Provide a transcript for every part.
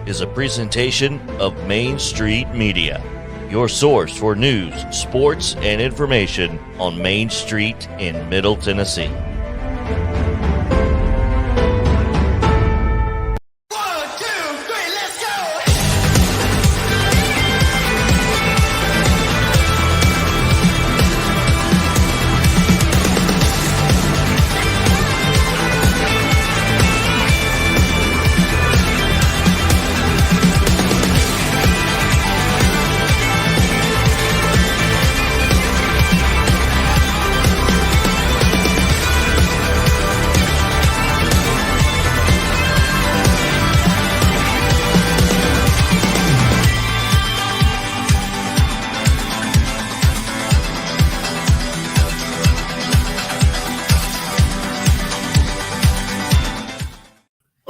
is a presentation of Main Street Media, your source for news, sports, and information on Main Street in Middle Tennessee.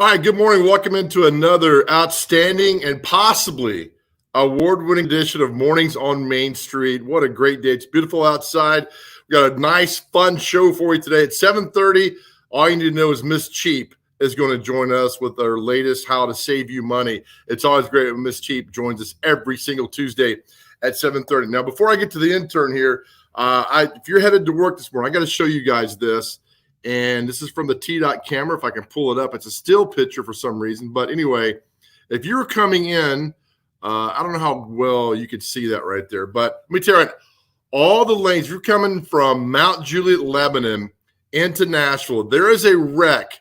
All right, good morning. Welcome into another outstanding and possibly award-winning edition of Mornings on Main Street. What a great day. It's beautiful outside. We got a nice, fun show for you today at 7:30. All you need to know is Miss Cheap is going to join us with our latest How to Save You Money. It's always great when Miss Cheap joins us every single Tuesday at 7:30. Now, before I get to the intern here, if you're headed to work this morning, I got to show you guys this. And this is from the T-Dot camera. If I can pull it up, it's a still picture for some reason. But anyway, if you're coming in, I don't know how well you could see that right there. But let me tell you, all the lanes, if you're coming from Mount Juliet, Lebanon into Nashville, there is a wreck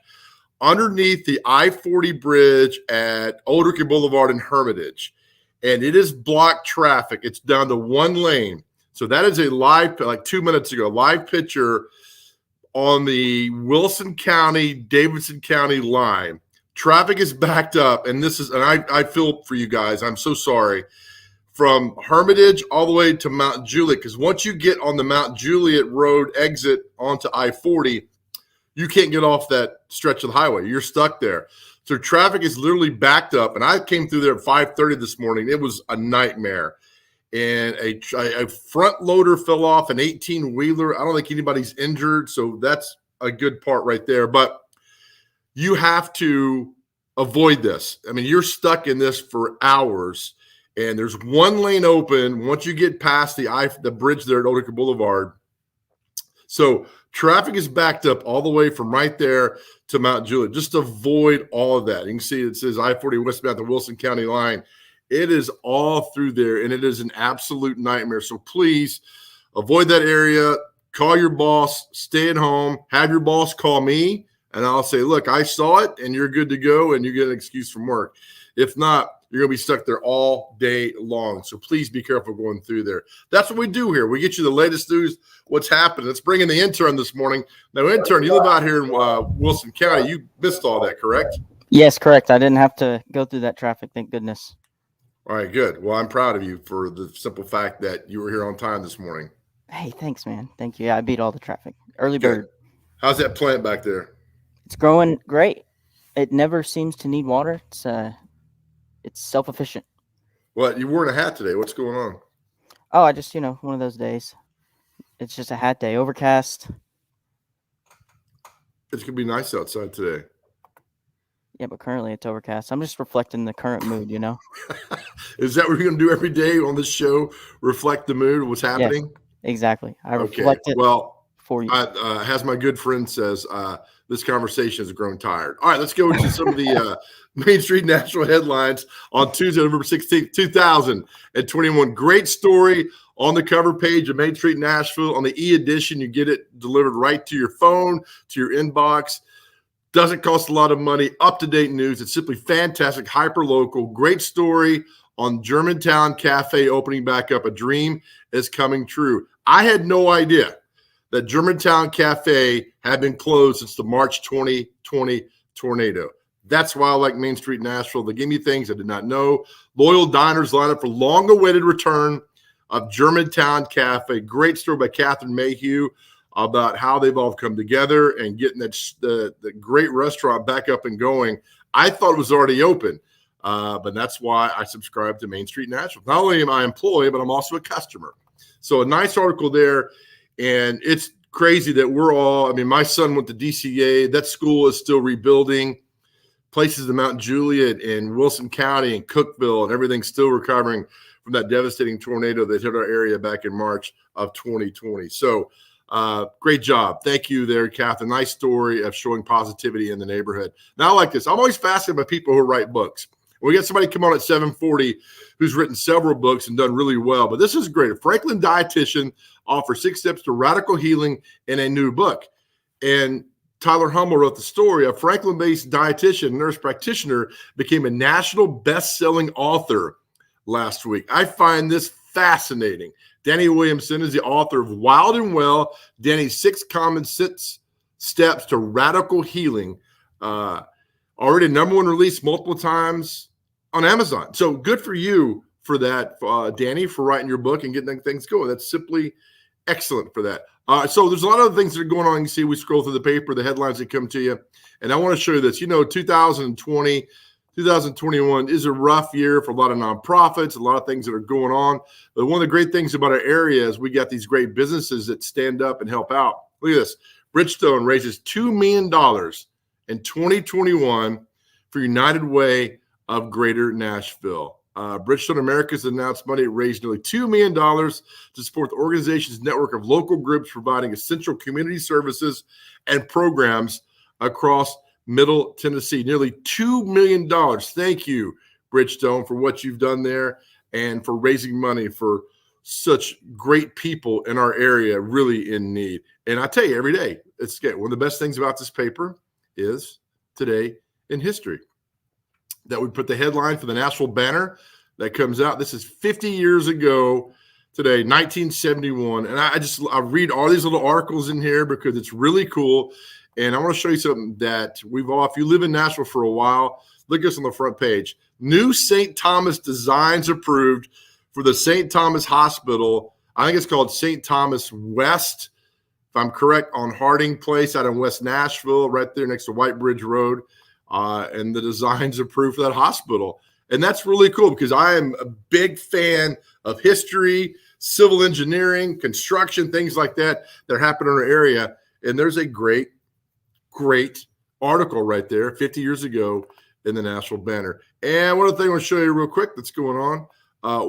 underneath the I-40 bridge at Old Ricky Boulevard in Hermitage. And it is blocked traffic. It's down to one lane. So that is a live, like 2 minutes ago, live picture on the Wilson County, Davidson County line. Traffic is backed up, and I feel for you guys. I'm so sorry. From Hermitage all the way to Mount Juliet, because once you get on the Mount Juliet Road exit onto I-40, you can't get off that stretch of the highway. You're stuck there. So traffic is literally backed up, and I came through there at 5:30 this morning. It was a nightmare. And a front loader fell off, an 18-wheeler. I don't think anybody's injured, so that's a good part right there. But you have to avoid this. I mean, you're stuck in this for hours, and there's one lane open once you get past the bridge there at Old Ricky Boulevard. So traffic is backed up all the way from right there to Mount Juliet. Just avoid all of that. You can see it says I-40 westbound the Wilson County line. It is all through there, and it is an absolute nightmare. So please avoid that area. Call your boss. Stay at home. Have your boss call me, and I'll say, look, I saw it, and you're good to go, and you get an excuse from work. If not, you're going to be stuck there all day long. So please be careful going through there. That's what we do here. We get you the latest news, what's happening. Let's bring in the intern this morning. Now, intern, you live out here in Wilson County. You missed all that, correct? Yes, correct. I didn't have to go through that traffic, thank goodness. All right, good. Well, I'm proud of you for the simple fact that you were here on time this morning. Hey, thanks, man. Thank you. Yeah, I beat all the traffic. Early bird. Good. How's that plant back there? It's growing great. It never seems to need water. It's self-efficient. What? You wearing a hat today. What's going on? Oh, I just, one of those days. It's just a hat day. Overcast. It's going to be nice outside today. Yeah, but currently it's overcast. I'm just reflecting the current mood, Is that what you're going to do every day on this show? Reflect the mood of what's happening? Yeah, exactly. I reflect it for you. As my good friend says, this conversation has grown tired. All right, let's go into some of the Main Street National headlines on Tuesday, November 16th, 2021. Great story on the cover page of Main Street Nashville. On the e-edition, you get it delivered right to your phone, to your inbox. Doesn't cost a lot of money. Up-to-date news. It's simply fantastic, hyper-local. Great story on Germantown Cafe opening back up. A dream is coming true. I had no idea that Germantown Cafe had been closed since the March 2020 tornado. That's why I like Main Street Nashville. They give me things I did not know. Loyal diners line up for long-awaited return of Germantown Cafe. Great story by Catherine Mayhew about how they've all come together and getting the great restaurant back up and going. I thought it was already open, but that's why I subscribe to Main Street Nashville. Not only am I an employee, but I'm also a customer. So a nice article there, and it's crazy that my son went to DCA. That school is still rebuilding. places in Mount Juliet and Wilson County and Cookeville, and everything's still recovering from that devastating tornado that hit our area back in March of 2020. So great job. Thank you there, Catherine. Nice story of showing positivity in the neighborhood. Now, I like this. I'm always fascinated by people who write books. We got somebody come on at 7:40 who's written several books and done really well, but this is great. A Franklin dietitian offers 6 steps to radical healing in a new book. And Tyler Hummel wrote the story. A Franklin-based dietitian, nurse practitioner, became a national best-selling author last week. I find this fascinating. Danny Williamson is the author of Wild and Well, Danny's 6 common steps to radical healing. Already #1 release multiple times on Amazon. So good for you for that, Danny, for writing your book and getting things going. That's simply excellent for that. So there's a lot of things that are going on. You see, we scroll through the paper, the headlines that come to you. And I want to show you this. 2020, 2021 is a rough year for a lot of nonprofits, a lot of things that are going on. But one of the great things about our area is we got these great businesses that stand up and help out. Look at this. Bridgestone raises $2 million in 2021 for United Way of Greater Nashville. Bridgestone Americas announced Monday it raised nearly $2 million to support the organization's network of local groups providing essential community services and programs across Middle Tennessee. Nearly $2 million. Thank you, Bridgestone, for what you've done there and for raising money for such great people in our area, really in need. And I tell you, every day, it's one of the best things about this paper is Today in History. That we put the headline for the Nashville Banner that comes out. This is 50 years ago today, 1971. And I read all these little articles in here because it's really cool. And I want to show you something that if you live in Nashville for a while, look at this on the front page. New St. Thomas designs approved for the St. Thomas Hospital. I think it's called St. Thomas West, if I'm correct, on Harding Place out in West Nashville, right there next to White Bridge Road. And the designs approved for that hospital. And that's really cool because I am a big fan of history, civil engineering, construction, things like that happen in our area. And there's a great article right there 50 years ago in the Nashville Banner. And one other thing I want to show you real quick that's going on.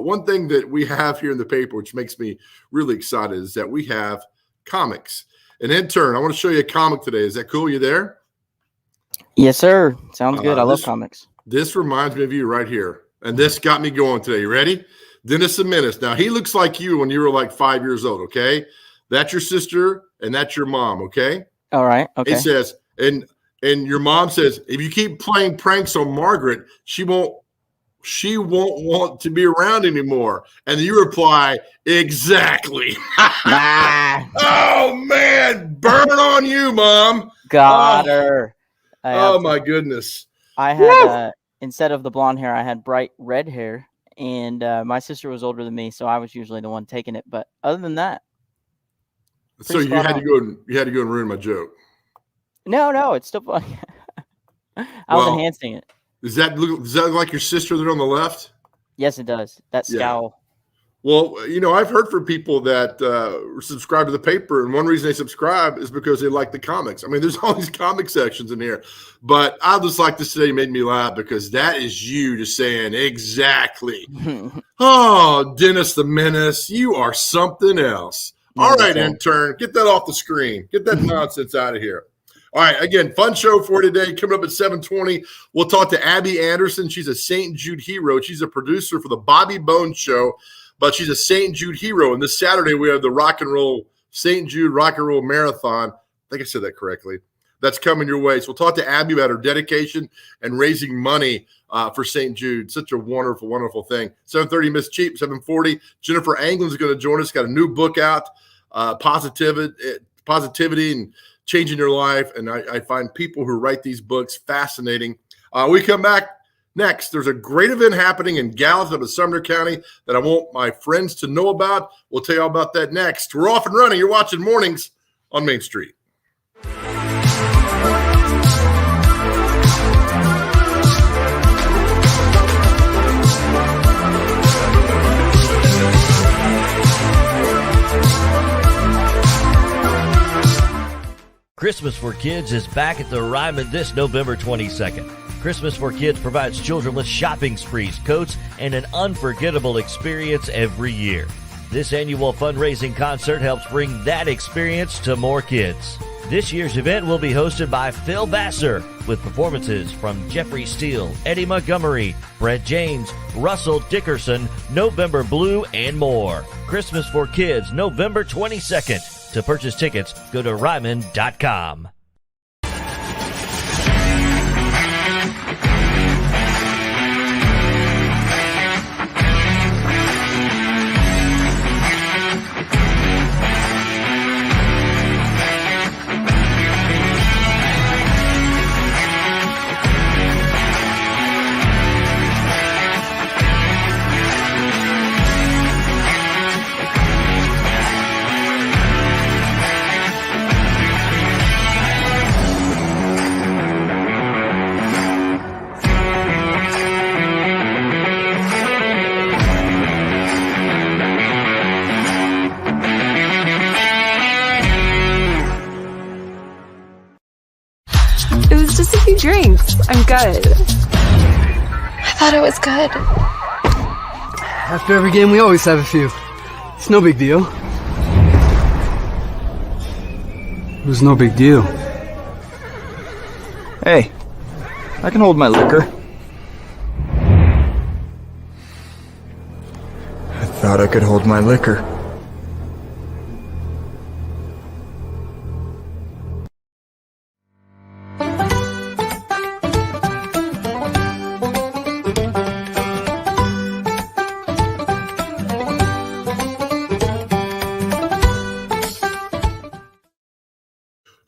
One thing that we have here in the paper, which makes me really excited, is that we have comics. An intern, I want to show you a comic today. Is that cool? You there? Yes, sir. Sounds good. I love comics. This reminds me of you right here. And this got me going today. You ready? Dennis the Menace. Now, he looks like you when you were like 5 years old, okay? That's your sister, and that's your mom, okay? All right. Okay. It says, and your mom says, if you keep playing pranks on Margaret, she won't want to be around anymore. And you reply, exactly. Oh, man. Burn on you, Mom. Got her. My goodness. I had, instead of the blonde hair, I had bright red hair. And my sister was older than me, so I was usually the one taking it. But other than that. So you had to go and ruin my joke. No, it's still funny. I was enhancing it. Does that look like your sister there on the left? Yes, it does. That scowl. Well, I've heard from people that subscribe to the paper, and one reason they subscribe is because they like the comics. I mean, there's all these comic sections in here. But I just like this today made me laugh because that is you just saying exactly. Oh, Dennis the Menace, you are something else. All right, intern, get that off the screen. Get that nonsense out of here. All right, again, fun show for today. Coming up at 7:20, we'll talk to Abby Anderson. She's a St. Jude hero. She's a producer for the Bobby Bones Show, but she's a St. Jude hero. And this Saturday, we have the St. Jude Rock and Roll Marathon. I think I said that correctly. That's coming your way. So we'll talk to Abby about her dedication and raising money for St. Jude. Such a wonderful, wonderful thing. 7:30, Miss Cheap. 7:40, Jennifer Anglin's going to join us. Got a new book out, Positivity and Changing Your Life. And I find people who write these books fascinating. We come back next. There's a great event happening in Gallatin of Sumner County that I want my friends to know about. We'll tell you all about that next. We're off and running. You're watching Mornings on Main Street. Christmas for Kids is back at the Ryman this November 22nd. Christmas for Kids provides children with shopping sprees, coats, and an unforgettable experience every year. This annual fundraising concert helps bring that experience to more kids. This year's event will be hosted by Phil Vassar with performances from Jeffrey Steele, Eddie Montgomery, Brett James, Russell Dickerson, November Blue, and more. Christmas for Kids, November 22nd. To purchase tickets, go to Ryman.com. It was just a few drinks. I'm good. I thought it was good. After every game, we always have a few. It's no big deal. It was no big deal. Hey, I can hold my liquor. I thought I could hold my liquor.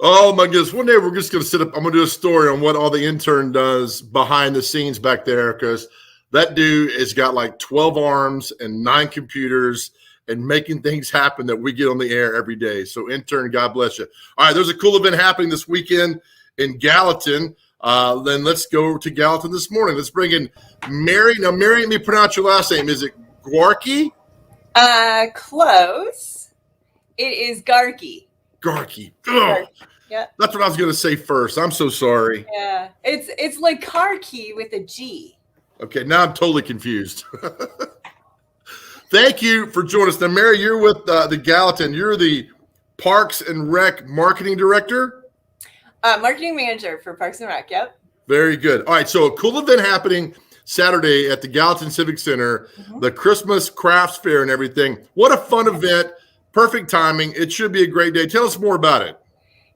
Oh my goodness. One day we're just going to sit up. I'm going to do a story on what all the intern does behind the scenes back there, because that dude has got like 12 arms and 9 computers and making things happen that we get on the air every day. So intern, God bless you. All right. There's a cool event happening this weekend in Gallatin. Then let's go to Gallatin this morning. Let's bring in Mary. Now, Mary, let me pronounce your last name. Is it Gwarkey? Close. It is Garkey. Garkey. Ugh. Yeah. That's what I was going to say first. I'm so sorry. Yeah. It's like car key with a G. Okay, now I'm totally confused. Thank you for joining us. Now, Mary, you're with the Gallatin. You're the Parks and Rec Marketing Director? Marketing Manager for Parks and Rec, yep. Very good. All right, so a cool event happening Saturday at the Gallatin Civic Center, the Christmas Crafts Fair and everything. What a fun event. Perfect timing. It should be a great day. Tell us more about it.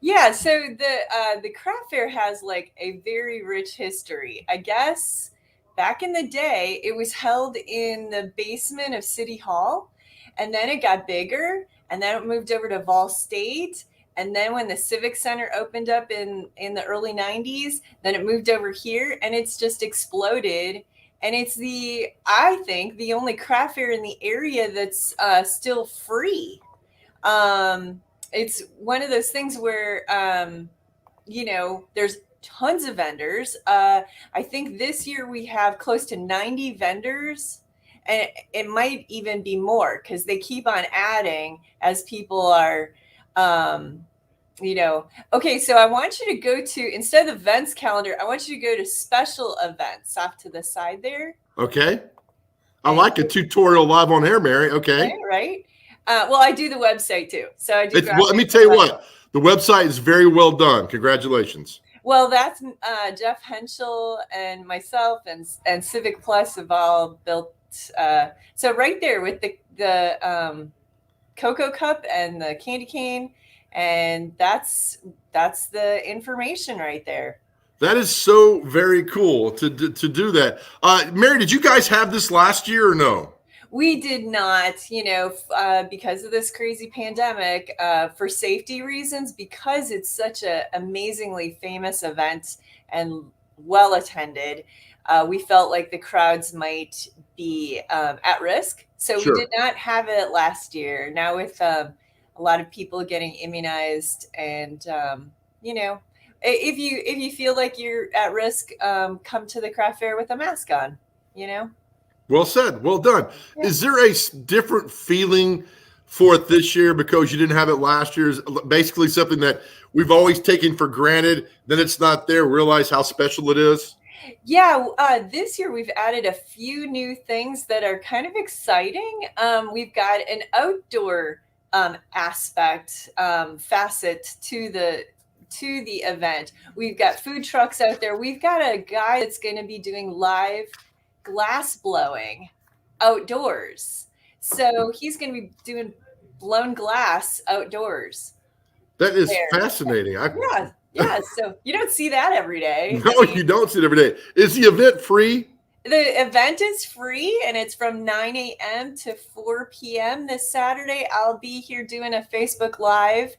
Yeah, so the craft fair has like a very rich history. I guess back in the day, it was held in the basement of City Hall, and then it got bigger, and then it moved over to Vol State, and then when the Civic Center opened up in the early 90s, then it moved over here, and it's just exploded. And it's I think, the only craft fair in the area that's still free. It's one of those things where, there's tons of vendors. I think this year we have close to 90 vendors, and it might even be more because they keep on adding as people are, Okay, so I want you to go to, instead of events calendar, I want you to go to special events off to the side there. Okay. I like a tutorial live on air, Mary. Okay. Right. Well, I do the website too. So I do. Let me tell you what, the website is very well done. Congratulations. Well, that's Jeff Henschel and myself and Civic Plus have all built. So right there with the Cocoa Cup and the candy cane, and that's the information right there. That is so very cool to do that. Mary, did you guys have this last year or no? We did not, because of this crazy pandemic, for safety reasons, because it's such an amazingly famous event and well attended. We felt like the crowds might be at risk. So Sure. We did not have it last year. Now with a lot of people getting immunized and, if you feel like you're at risk, come to the craft fair with a mask on, Well said. Well done. Yeah. Is there a different feeling for it this year because you didn't have it last year? Is basically something that we've always taken for granted. Then it's not there. Realize how special it is. Yeah, this year we've added a few new things that are kind of exciting. We've got an outdoor facet to the event. We've got food trucks out there. We've got a guy that's going to be doing live glass blowing outdoors. So he's going to be doing blown glass outdoors. That is there. fascinating. Yeah. So you don't see that every day. No, you don't see it every day. Is the event free? The event is free, and it's from 9 a.m. to 4 p.m. this Saturday. I'll be here doing a Facebook Live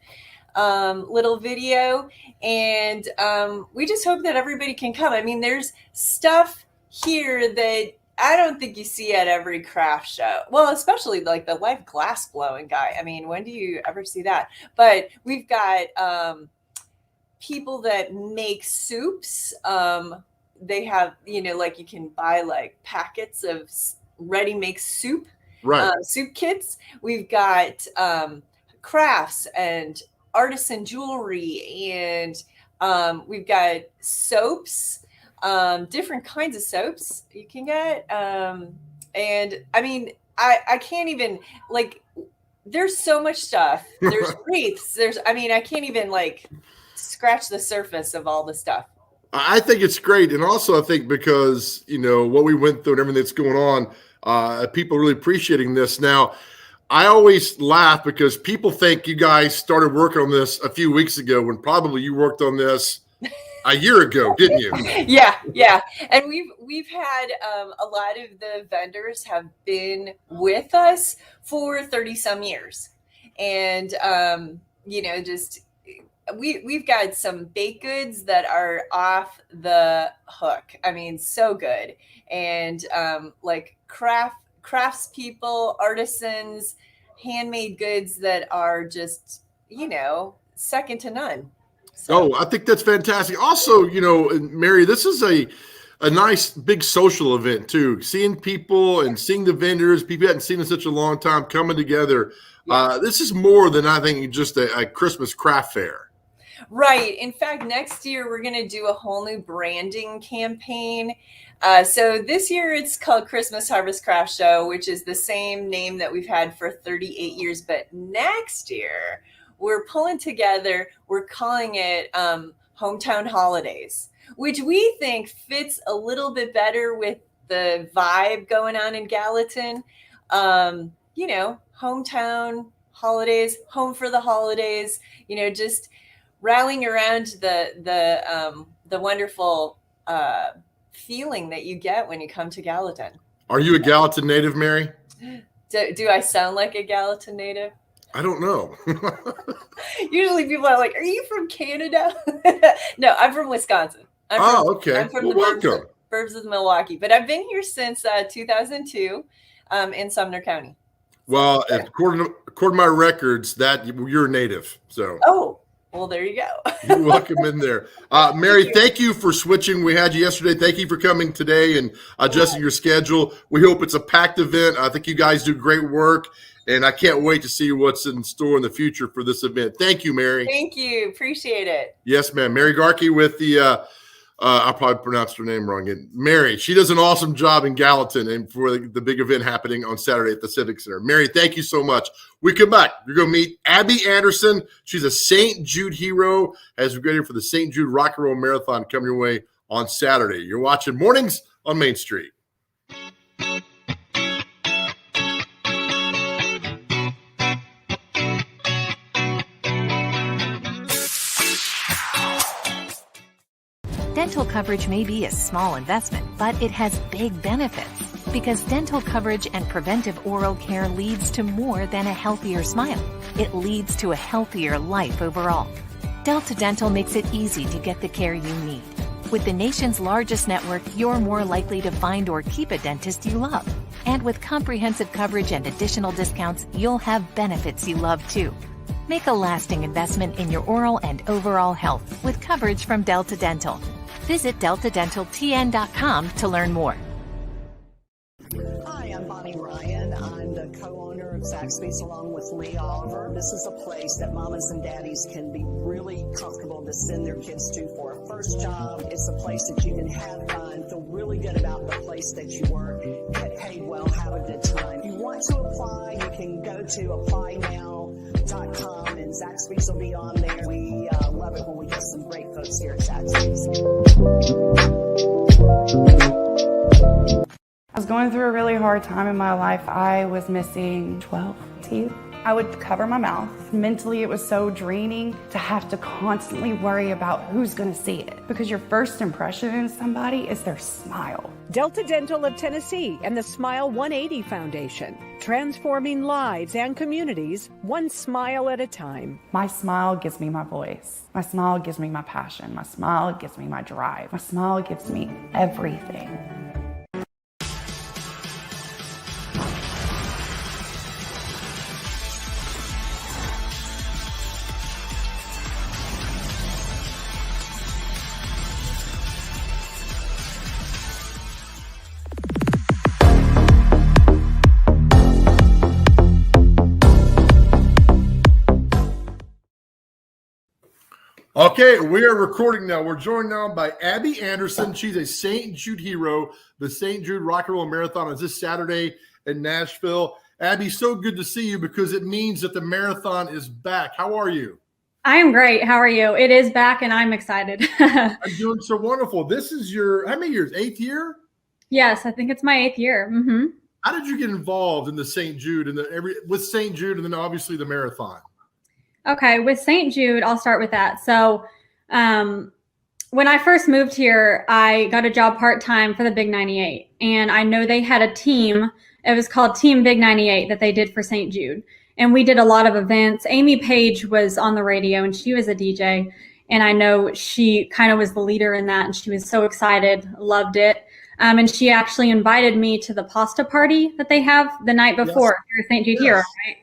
little video, and we just hope that everybody can come. I mean, there's stuff here that I don't think you see at every craft show. Well, especially like the live glass blowing guy. I mean, when do you ever see that? But we've got people that make soups. They have, like you can buy like packets of ready-made soup, Right. Soup kits. We've got crafts and artisan jewelry, and we've got soaps, different kinds of soaps you can get. And I mean, I can't even there's so much stuff. There's wreaths. I can't even scratch the surface of all the stuff. I think it's great. And also I think because, what we went through and everything that's going on, people are really appreciating this. Now, I always laugh because people think you guys started working on this a few weeks ago when probably you worked on this a year ago, didn't you? Yeah. And we've had a lot of the vendors have been with us for 30 some years. And, we've got some baked goods that are off the hook. I mean, so good. And craftspeople, artisans, handmade goods that are just, second to none. So. Oh, I think that's fantastic. Also, Mary, this is a nice big social event too. Seeing people and seeing the vendors, people you hadn't seen in such a long time coming together. Yeah. This is more than I think just a Christmas craft fair. Right. In fact, next year we're going to do a whole new branding campaign. So this year it's called Christmas Harvest Craft Show, which is the same name that we've had for 38 years. But next year we're pulling together, we're calling it Hometown Holidays, which we think fits a little bit better with the vibe going on in Gallatin. Hometown holidays, home for the holidays, just rallying around the wonderful feeling that you get when you come to Gallatin. Are you a Gallatin native, Mary? Do I sound like a Gallatin native? I don't know. Usually people are like, "Are you from Canada?" No, I'm from Wisconsin. Okay. I'm from welcome. Burbs of Milwaukee, but I've been here since 2002 in Sumner County. Well, according to my records, that you're native. So. Oh. Well, there you go. You're welcome in there. Mary, thank you for switching. We had you yesterday. Thank you for coming today and adjusting your schedule. We hope it's a packed event. I think you guys do great work, and I can't wait to see what's in store in the future for this event. Thank you, Mary. Thank you. Appreciate it. Yes, ma'am. Mary Garkey with the I probably pronounced her name wrong. Mary, she does an awesome job in Gallatin and for the big event happening on Saturday at the Civic Center. Mary, thank you so much. We come back. You're going to meet Abby Anderson. She's a St. Jude hero as we get here for the St. Jude Rock and Roll Marathon coming your way on Saturday. You're watching Mornings on Main Street. Dental coverage may be a small investment, but it has big benefits. Because dental coverage and preventive oral care leads to more than a healthier smile. It leads to a healthier life overall. Delta Dental makes it easy to get the care you need. With the nation's largest network, you're more likely to find or keep a dentist you love. And with comprehensive coverage and additional discounts, you'll have benefits you love too. Make a lasting investment in your oral and overall health with coverage from Delta Dental. Visit deltadentaltn.com to learn more. Hi, I'm Bonnie Ryan. I'm the co-owner of Zach Speaks along with Lee Oliver. This is a place that mamas and daddies can be really comfortable to send their kids to for a first job. It's a place that you can have fun, feel really good about the place that you work, get paid well, have a good time. If you want to apply, you can go to applynow.com and Zach Speaks will be on there. We love it when we get some great folks here at Zach Speaks. I was going through a really hard time in my life. I was missing 12 teeth. I would cover my mouth. Mentally, it was so draining to have to constantly worry about who's going to see it, because your first impression in somebody is their smile. Delta Dental of Tennessee and the Smile 180 Foundation, transforming lives and communities one smile at a time. My smile gives me my voice. My smile gives me my passion. My smile gives me my drive. My smile gives me everything. Okay, we are recording now. We're joined now by Abby Anderson. She's a St. Jude hero. The St. Jude Rock and Roll Marathon is this Saturday in Nashville. Abby, so good to see you because it means that the marathon is back. How are you? I am great. How are you? It is back and I'm excited. I'm doing so wonderful. This is your, how many years? 8th year? Yes, I think it's my 8th year. Mm-hmm. How did you get involved in the St. Jude and with St. Jude and then obviously the marathon? Okay, with St. Jude, I'll start with that. So when I first moved here, I got a job part-time for the Big 98. And I know they had a team. It was called Team Big 98 that they did for St. Jude. And we did a lot of events. Amy Page was on the radio and she was a DJ. And I know she kind of was the leader in that. And she was so excited, loved it. And she actually invited me to the pasta party that they have the night before for St. Jude Hero, right?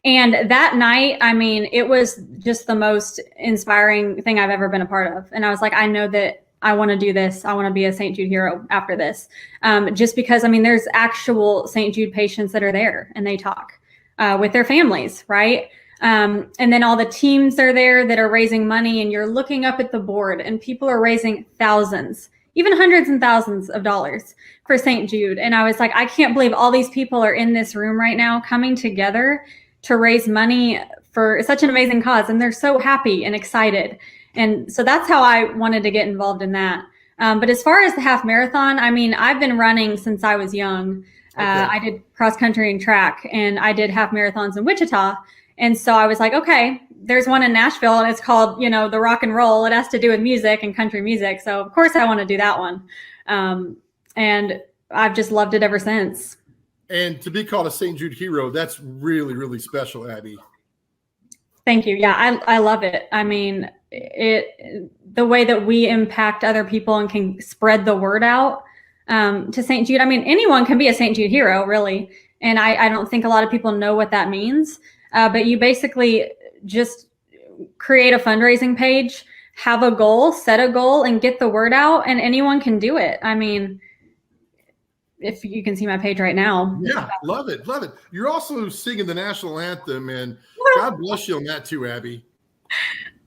And that night, I mean, it was just the most inspiring thing I've ever been a part of. And I was like, I know that I want to do this. I want to be a St. Jude hero after this. Just because, I mean, there's actual St. Jude patients that are there and they talk with their families, right? And then all the teams are there that are raising money and you're looking up at the board and people are raising thousands, even hundreds and thousands of dollars for St. Jude. And I was like, I can't believe all these people are in this room right now coming together to raise money for such an amazing cause. And they're so happy and excited. And so that's how I wanted to get involved in that. But as far as the half marathon, I mean, I've been running since I was young. Okay. I did cross country and track and I did half marathons in Wichita. And so I was like, okay, there's one in Nashville and it's called, the rock and roll. It has to do with music and country music. So of course I want to do that one. And I've just loved it ever since. And to be called a St. Jude hero, that's really, really special, Abby. Thank you. Yeah, I love it. I mean, the way that we impact other people and can spread the word out to St. Jude. I mean, anyone can be a St. Jude hero, really. And I don't think a lot of people know what that means. But you basically just create a fundraising page, have a goal, set a goal, and get the word out, and anyone can do it. I mean, if you can see my page right now. Yeah, love it. Love it. You're also singing the national anthem, and God bless you on that too, Abby.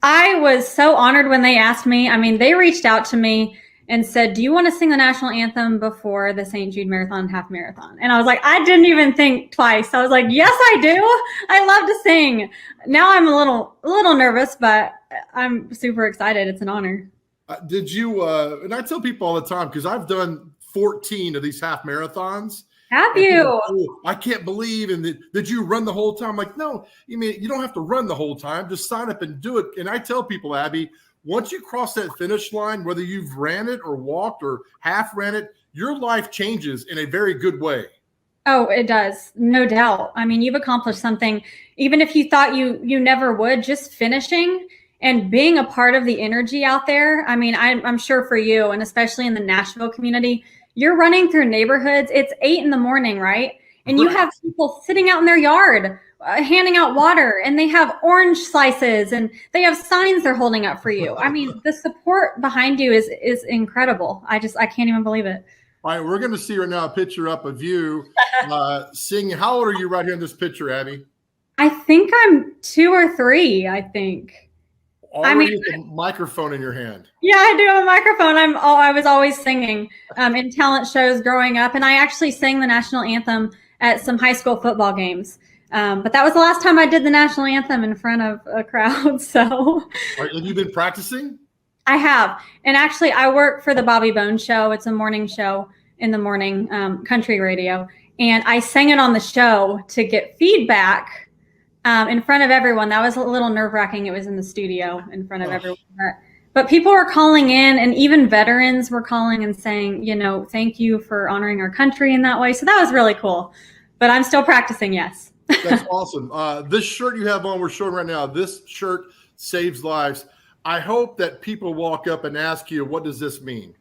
I was so honored when they asked me. I mean, they reached out to me and said, do you want to sing the national anthem before the St. Jude Marathon half marathon? And I was like, I didn't even think twice. I was like, yes, I do. I love to sing. Now I'm a little nervous, but I'm super excited. It's an honor. Did you, and I tell people all the time, because I've done 14 of these half marathons. Have you? People, I can't believe. And did you run the whole time? I'm like, no, you don't have to run the whole time. Just sign up and do it. And I tell people, Abby, once you cross that finish line, whether you've ran it or walked or half ran it, your life changes in a very good way. Oh, it does. No doubt. I mean, you've accomplished something, even if you thought you never would, just finishing and being a part of the energy out there. I mean, I'm sure for you, and especially in the Nashville community, you're running through neighborhoods. It's 8 a.m, right? And you have people sitting out in their yard, handing out water, and they have orange slices and they have signs they're holding up for you. I mean, the support behind you is incredible. I can't even believe it. All right, we're going to see right now a picture up of you singing. How old are you right here in this picture, Abby? I think I'm 2 or 3, I think. Already with the microphone in your hand. Yeah, I do have a microphone. I was always singing in talent shows growing up, and I actually sang the national anthem at some high school football games. But that was the last time I did the national anthem in front of a crowd. So, have you been practicing? I have, and actually, I work for the Bobby Bones Show. It's a morning show in the morning, country radio, and I sang it on the show to get feedback in front of everyone. That was a little nerve-wracking. It was in the studio in front of everyone. But people were calling in, and even veterans were calling and saying, thank you for honoring our country in that way. So that was really cool. But I'm still practicing, yes. That's awesome. This shirt you have on, we're showing right now, this shirt saves lives. I hope that people walk up and ask you, what does this mean?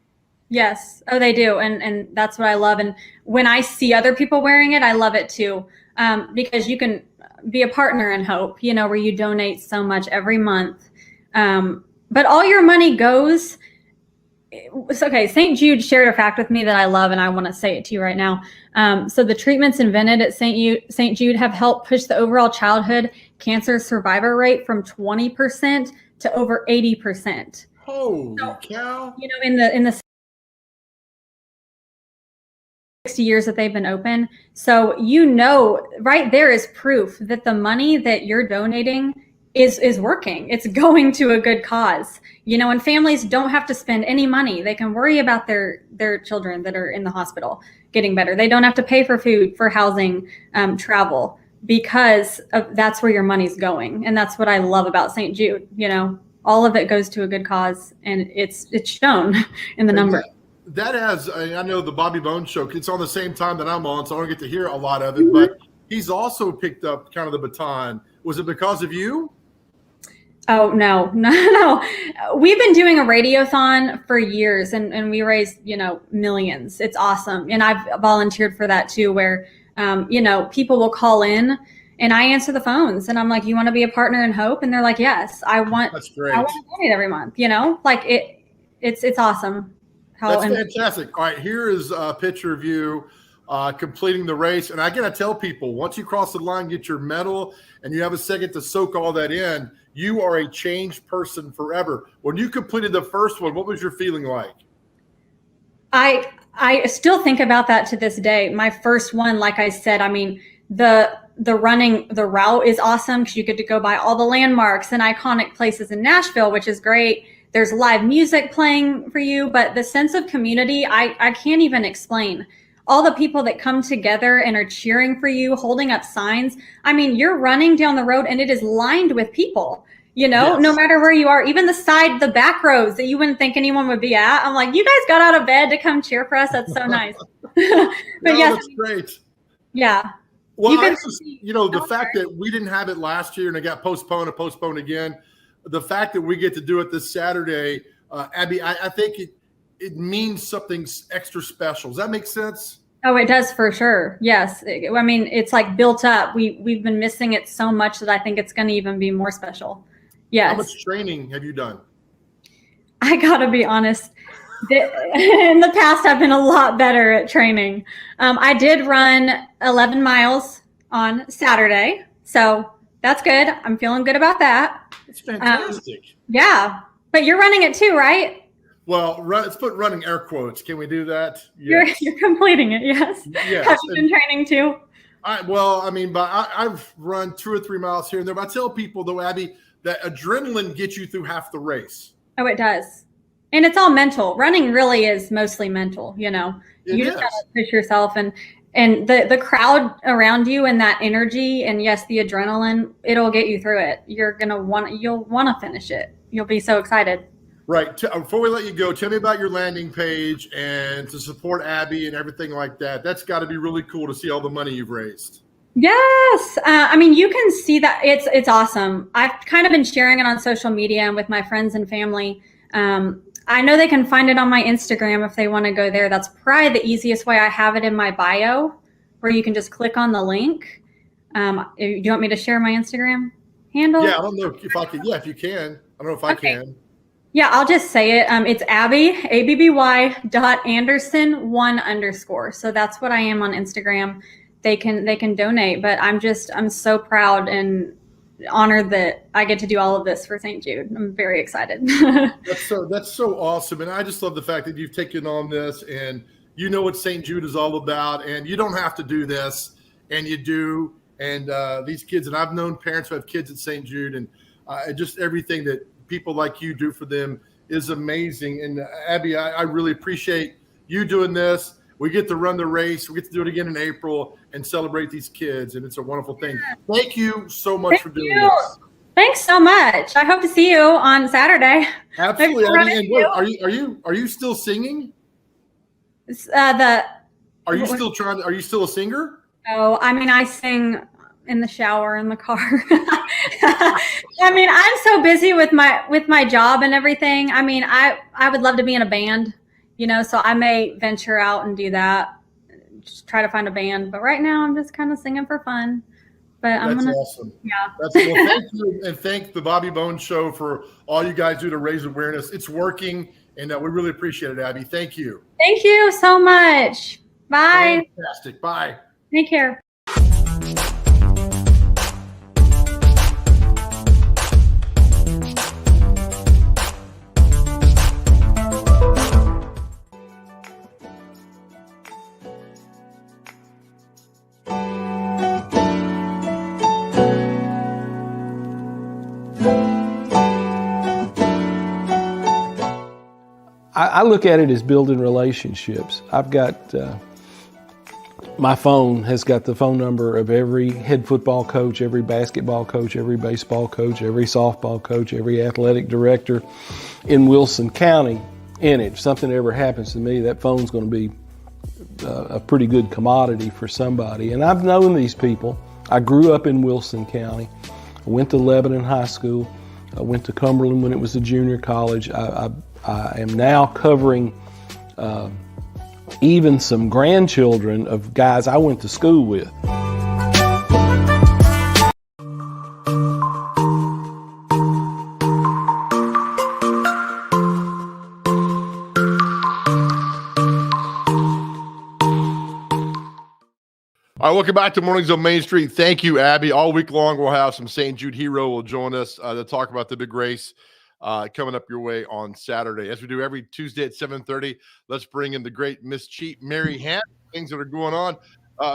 Yes. Oh, they do. And that's what I love. And when I see other people wearing it, I love it too. Because you can be a partner in hope, where you donate so much every month. But all your money goes. Okay, St. Jude shared a fact with me that I love, and I want to say it to you right now. So the treatments invented at St. Jude have helped push the overall childhood cancer survivor rate from 20% to over 80%. Holy cow! In the 60 years that they've been open, so right there is proof that the money that you're donating is working. It's going to a good cause, and families don't have to spend any money. They can worry about their children that are in the hospital getting better. They don't have to pay for food, for housing, travel, because that's where your money's going. And that's what I love about St. Jude. All of it goes to a good cause, and it's shown in the number. That has, I know the Bobby Bones Show, it's on the same time that I'm on, so I don't get to hear a lot of it, but he's also picked up kind of the baton. Was it because of you? Oh, no. We've been doing a radiothon for years, and we raised, millions. It's awesome. And I've volunteered for that too, where, people will call in and I answer the phones and I'm like, you want to be a partner in hope? And they're like, yes, That's great. I want to donate every month, it's awesome. That's fantastic. All right, here is a picture of you completing the race. And I got to tell people, once you cross the line, get your medal, and you have a second to soak all that in, you are a changed person forever. When you completed the first one, what was your feeling like? I still think about that to this day. My first one, like I said, the route is awesome because you get to go by all the landmarks and iconic places in Nashville, which is great. There's live music playing for you, but the sense of community, I can't even explain. All the people that come together and are cheering for you, holding up signs. You're running down the road and it is lined with people, yes. No matter where you are, even the back rows that you wouldn't think anyone would be at. I'm like, you guys got out of bed to come cheer for us. That's so nice. That's great. Yeah. Well, the fact that we didn't have it last year and it got postponed again, the fact that we get to do it this Saturday, Abby, I think it means something extra special. Does that make sense? Oh, it does for sure. Yes. It's like built up. We've been missing it so much that I think it's going to even be more special. Yes. How much training have you done? I got to be honest. In the past, I've been a lot better at training. I did run 11 miles on Saturday. So that's good. I'm feeling good about that. It's fantastic. Yeah. But you're running it too, right? Well, let's put running air quotes. Can we do that? Yes. You're completing it. Yes. Have you been training too? I've run 2 or 3 miles here and there. But I tell people though, Abby, that adrenaline gets you through half the race. Oh, it does. And it's all mental. Running really is mostly mental. You just gotta push yourself and the crowd around you and that energy and yes, the adrenaline, it'll get you through it. You'll want to finish it. You'll be so excited. Right. Before we let you go, tell me about your landing page and to support Abby and everything like that. That's got to be really cool to see all the money you've raised. Yes. You can see that it's awesome. I've kind of been sharing it on social media and with my friends and family. I know they can find it on my Instagram if they want to go there. That's probably the easiest way. I have it in my bio where you can just click on the link. Do you want me to share my Instagram handle? Yeah, I don't know if I can. Yeah, if you can. I don't know if I can. Yeah, I'll just say it. It's Abby, ABBY.Anderson1_. So that's what I am on Instagram. They can donate, but I'm so proud and honored that I get to do all of this for St. Jude. I'm very excited. That's so awesome. And I just love the fact that you've taken on this and you know what St. Jude is all about, and you don't have to do this, and you do. And these kids, and I've known parents who have kids at St. Jude, and just everything that people like you do for them is amazing. And Abby, I really appreciate you doing this. We get to run the race. We get to do it again in April and celebrate these kids, and it's a wonderful thing. Thank you so much for doing this. Thanks so much. I hope to see you on Saturday. Absolutely. Abby, and wait, are you still singing? Are you still a singer? Oh, I mean, I sing in the shower, in the car. I mean, I'm so busy with my job and everything. I mean, I would love to be in a band, so I may venture out and do that, just try to find a band. But right now I'm just kind of singing for fun. But That's awesome. Yeah. Well, thank you, and thank the Bobby Bones Show for all you guys do to raise awareness. It's working, and we really appreciate it, Abby. Thank you. Thank you so much. Bye. Fantastic. Bye. Take care. I look at it as building relationships. I've got, my phone has got the phone number of every head football coach, every basketball coach, every baseball coach, every softball coach, every athletic director in Wilson County in it. If something ever happens to me, that phone's going to be a pretty good commodity for somebody. And I've known these people. I grew up in Wilson County. I went to Lebanon High School. I went to Cumberland when it was a junior college. I am now covering even some grandchildren of guys I went to school with. All right, welcome back to Mornings on Main Street. Thank you, Abby. All week long, we'll have some St. Jude hero will join us to talk about the big race coming up your way on Saturday. As we do every Tuesday at 7:30, let's bring in the great Miss Cheap, Mary Hant, things that are going on.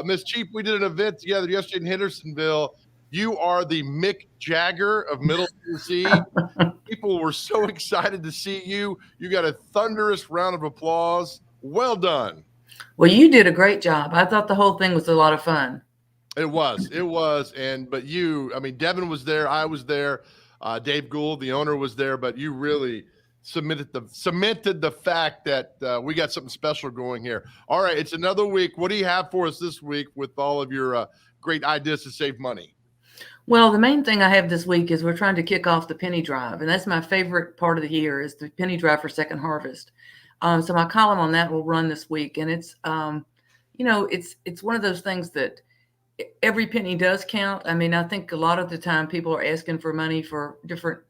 Miss Cheap, we did an event together yesterday in Hendersonville. You are the Mick Jagger of Middle Tennessee. People were so excited to see you. You got a thunderous round of applause. Well done. Well, you did a great job. I thought the whole thing was a lot of fun. It was. But you, I mean, Devin was there. I was there. Dave Gould, the owner, was there, but you really cemented the fact that we got something special going here. All right, it's another week. What do you have for us this week with all of your great ideas to save money? Well, the main thing I have this week is we're trying to kick off the penny drive, and that's my favorite part of the year is the penny drive for Second Harvest. So my column on that will run this week, and it's it's one of those things that every penny does count. I mean, I think a lot of the time people are asking for money for different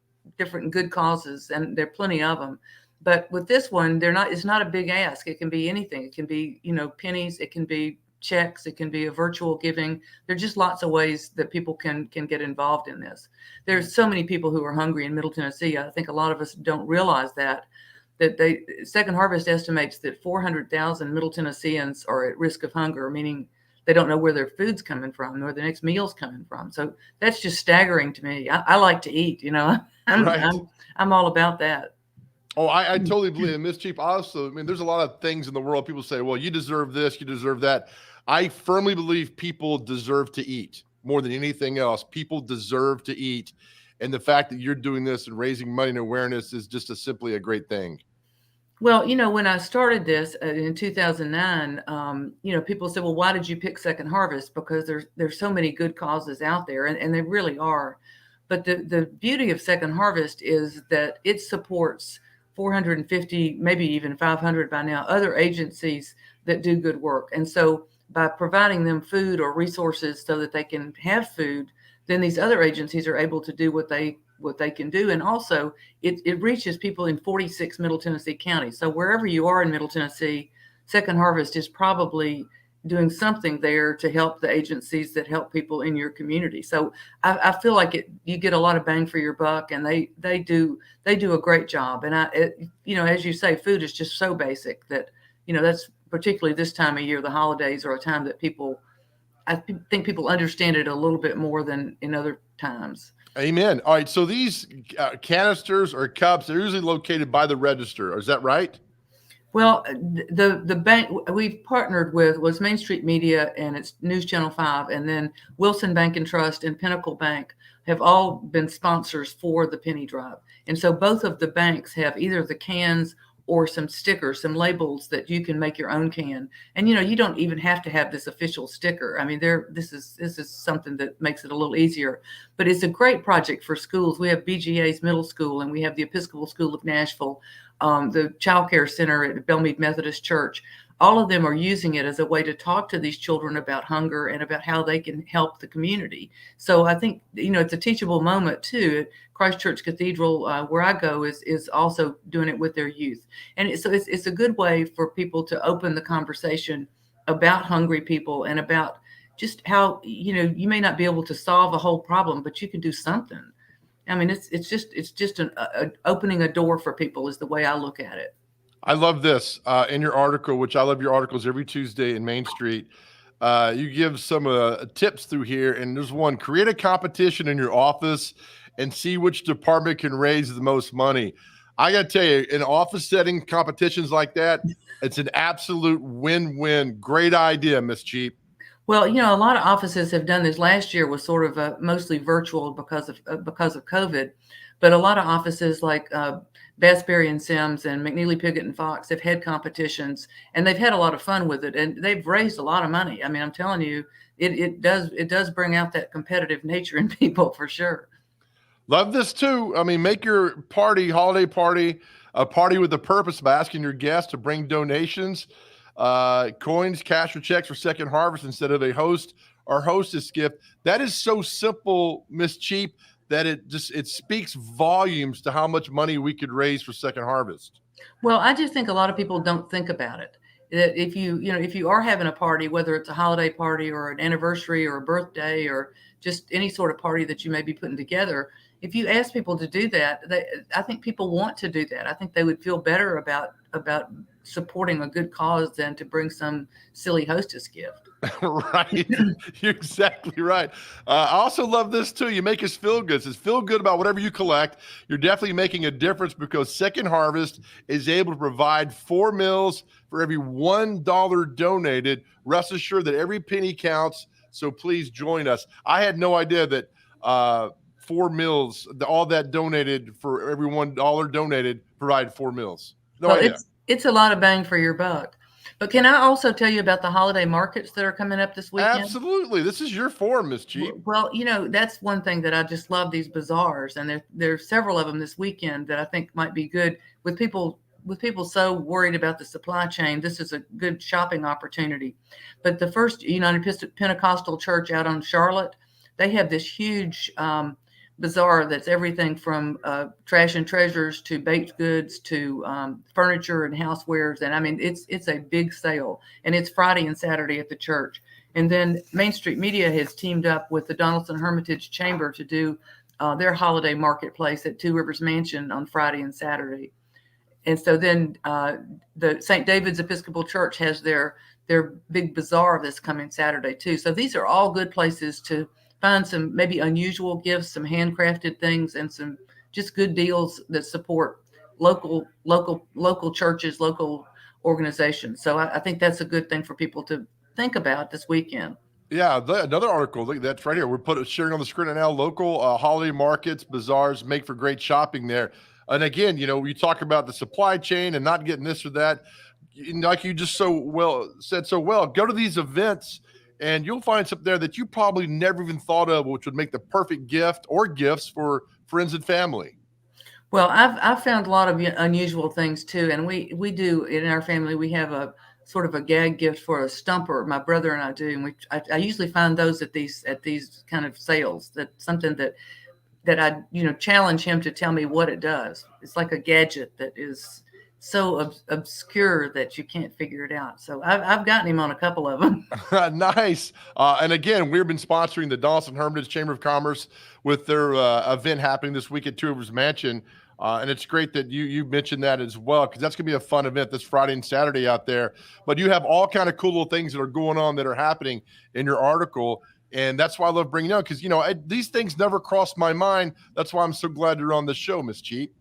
good causes, and there are plenty of them. But with this one, it's not a big ask. It can be anything. It can be, pennies. It can be checks. It can be a virtual giving. There's just lots of ways that people can get involved in this. There's so many people who are hungry in Middle Tennessee. I think a lot of us don't realize that Second Harvest estimates that 400,000 Middle Tennesseans are at risk of hunger, meaning they don't know where their food's coming from, nor the next meal's coming from. So that's just staggering to me. I like to eat, I'm all about that. Oh, I totally believe it. Miss Cheap, also, I mean, there's a lot of things in the world. People say, well, you deserve this, you deserve that. I firmly believe people deserve to eat more than anything else. People deserve to eat. And the fact that you're doing this and raising money and awareness is just simply a great thing. Well, when I started this in 2009, people said, well, why did you pick Second Harvest? Because there's so many good causes out there, and they really are. But the beauty of Second Harvest is that it supports 450, maybe even 500 by now, other agencies that do good work. And so by providing them food or resources so that they can have food, then these other agencies are able to do what they can do. And also it reaches people in 46 Middle Tennessee counties. So wherever you are in Middle Tennessee, Second Harvest is probably doing something there to help the agencies that help people in your community. So I feel like you get a lot of bang for your buck, and they do a great job. And as you say, food is just so basic that, that's particularly this time of year, the holidays are a time that I think people understand it a little bit more than in other times. Amen. All right. So these canisters or cups, they're usually located by the register. Is that right? Well, the bank we've partnered with was Main Street Media and it's News Channel 5, and then Wilson Bank and Trust and Pinnacle Bank have all been sponsors for the Penny Drive. And so both of the banks have either the cans or some stickers, some labels that you can make your own can. And, you don't even have to have this official sticker. I mean, this is something that makes it a little easier, but it's a great project for schools. We have BGA's middle school, and we have the Episcopal School of Nashville, the Child Care Center at Belmead Methodist Church. All of them are using it as a way to talk to these children about hunger and about how they can help the community. So I think, it's a teachable moment too. Christ Church Cathedral, where I go, is also doing it with their youth. And it's a good way for people to open the conversation about hungry people and about just how, you may not be able to solve a whole problem, but you can do something. I mean, it's just an opening a door for people is the way I look at it. I love this in your article, which I love your articles every Tuesday in Main Street. You give some tips through here, and there's one: create a competition in your office and see which department can raise the most money. I got to tell you, in office setting competitions like that, it's an absolute win-win. Great idea, Miss Cheap. Well, a lot of offices have done this. Last year was sort of mostly virtual because of COVID, but a lot of offices like Bass, Berry and Sims and McNeely, Piggott and Fox have had competitions, and they've had a lot of fun with it, and they've raised a lot of money. I mean, I'm telling you, it does bring out that competitive nature in people for sure. Love this too. I mean, make your holiday party, a party with a purpose by asking your guests to bring donations, coins, cash, or checks for Second Harvest instead of a host or hostess gift. That is so simple, Miss Cheap, that it speaks volumes to how much money we could raise for Second Harvest. Well, I just think a lot of people don't think about it. That if you are having a party, whether it's a holiday party or an anniversary or a birthday or just any sort of party that you may be putting together, if you ask people to do that, I think people want to do that. I think they would feel better about supporting a good cause than to bring some silly hostess gift. Right. You're exactly right. I also love this too. You make us feel good. It says feel good about whatever you collect. You're definitely making a difference because Second Harvest is able to provide 4 meals for every $1 donated. Rest assured that every penny counts. So please join us. I had no idea that 4 meals, all that donated for every $1 donated, provide 4 meals. No idea. It's a lot of bang for your buck. But can I also tell you about the holiday markets that are coming up this weekend? Absolutely. This is your forum, Miss Cheap. Well, that's one thing that I just love, these bazaars. And there's several of them this weekend that I think might be good with people so worried about the supply chain. This is a good shopping opportunity. But the First United Pentecostal Church out on Charlotte, they have this huge bazaar that's everything from trash and treasures to baked goods to furniture and housewares. And I mean, it's a big sale, and it's Friday and Saturday at the church. And then Main Street Media has teamed up with the Donaldson Hermitage Chamber to do their holiday marketplace at Two Rivers Mansion on Friday and Saturday. And so then the St. David's Episcopal Church has their big bazaar this coming Saturday too. So these are all good places to find some maybe unusual gifts, some handcrafted things, and some just good deals that support local churches, local organizations. So I think that's a good thing for people to think about this weekend. Yeah, another article that's right here. We're sharing on the screen right now. Local holiday markets, bazaars make for great shopping there. And again, you talk about the supply chain and not getting this or that. Like you just said so well, go to these events and you'll find something there that you probably never even thought of, which would make the perfect gift or gifts for friends and family. Well, I've found a lot of unusual things too. And we do in our family, we have sort of a gag gift for a stumper. My brother and I do, and I usually find those at these kind of sales. That's something that I challenge him to tell me what it does. It's like a gadget that is so obscure that you can't figure it out. So I've gotten him on a couple of them. Nice. And again, we've been sponsoring the Donaldson Hermitage Chamber of Commerce with their event happening this week at Two Rivers Mansion. And it's great that you mentioned that as well, because that's going to be a fun event this Friday and Saturday out there. But you have all kind of cool little things that are going on that are happening in your article. And that's why I love bringing it up, because, these things never crossed my mind. That's why I'm so glad you're on the show, Miss Cheap.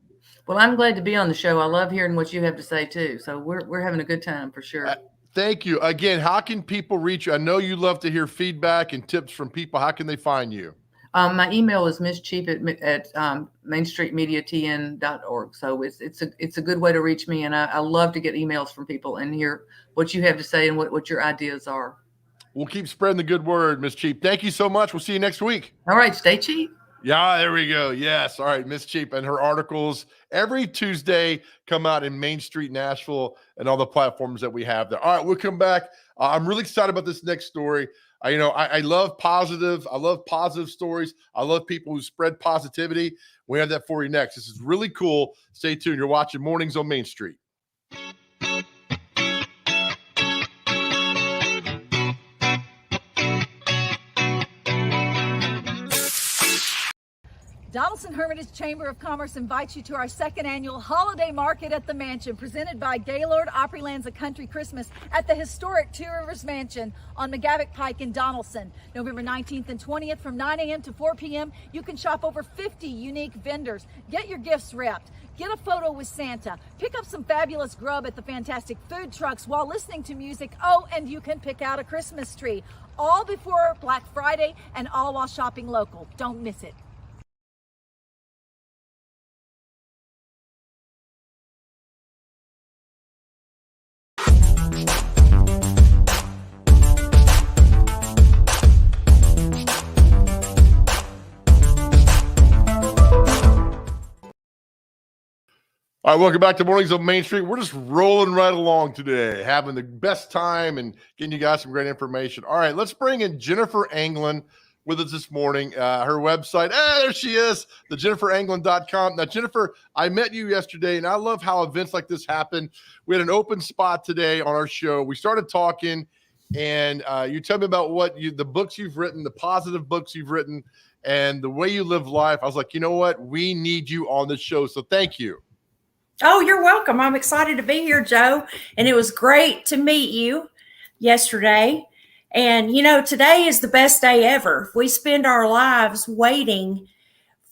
Well, I'm glad to be on the show. I love hearing what you have to say, too. So we're having a good time for sure. Thank you. Again, how can people reach you? I know you love to hear feedback and tips from people. How can they find you? My email is misscheap at mainstreetmediatn.org. So it's a good way to reach me. And I love to get emails from people and hear what you have to say and what your ideas are. We'll keep spreading the good word, Miss Cheap. Thank you so much. We'll see you next week. All right. Stay cheap. Yeah, there we go. Yes. All right. Miss Cheap and her articles every Tuesday come out in Main Street, Nashville, and all the platforms that we have there. All right. We'll come back. I'm really excited about this next story. I love positive. I love positive stories. I love people who spread positivity. We have that for you next. This is really cool. Stay tuned. You're watching Mornings on Main Street. Donaldson Hermitage Chamber of Commerce invites you to our second annual holiday market at the Mansion, presented by Gaylord Opryland's A Country Christmas at the historic Two Rivers Mansion on McGavick Pike in Donaldson. November 19th and 20th from 9 a.m. to 4 p.m. You can shop over 50 unique vendors. Get your gifts wrapped. Get a photo with Santa. Pick up some fabulous grub at the fantastic food trucks while listening to music. Oh, and you can pick out a Christmas tree. All before Black Friday and all while shopping local. Don't miss it. All right, welcome back to Mornings on Main Street. We're just rolling right along today, having the best time and getting you guys some great information. All right, let's bring in Jennifer Anglin with us this morning. Her website, there she is, thejenniferanglin.com. Now, Jennifer, I met you yesterday, and I love how events like this happen. We had an open spot today on our show. We started talking, and you tell me about the books you've written, the positive books you've written, and the way you live life. I was like, you know what? We need you on the show, so thank you. Oh, you're welcome. I'm excited to be here, Joe. And it was great to meet you yesterday. And, today is the best day ever. If we spend our lives waiting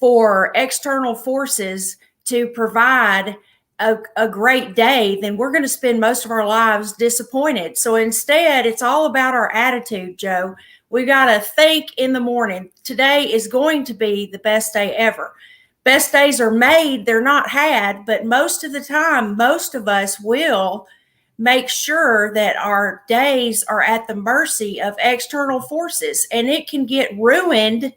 for external forces to provide a great day, then we're going to spend most of our lives disappointed. So instead, it's all about our attitude, Joe. We got to think in the morning. Today is going to be the best day ever. Best days are made, they're not had, but most of the time, most of us will make sure that our days are at the mercy of external forces, and it can get ruined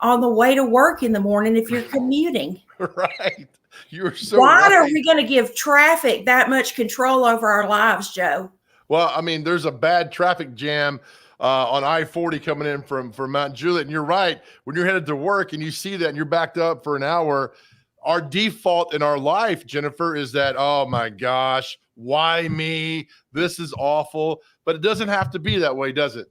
on the way to work in the morning if you're commuting. Right. You're so Why right. are we going to give traffic that much control over our lives, Joe? Well, I mean, there's a bad traffic jam on I-40 coming in from Mount Juliet. And you're right. When you're headed to work and you see that and you're backed up for an hour, our default in our life, Jennifer, is that, oh my gosh, why me? This is awful. But it doesn't have to be that way, does it?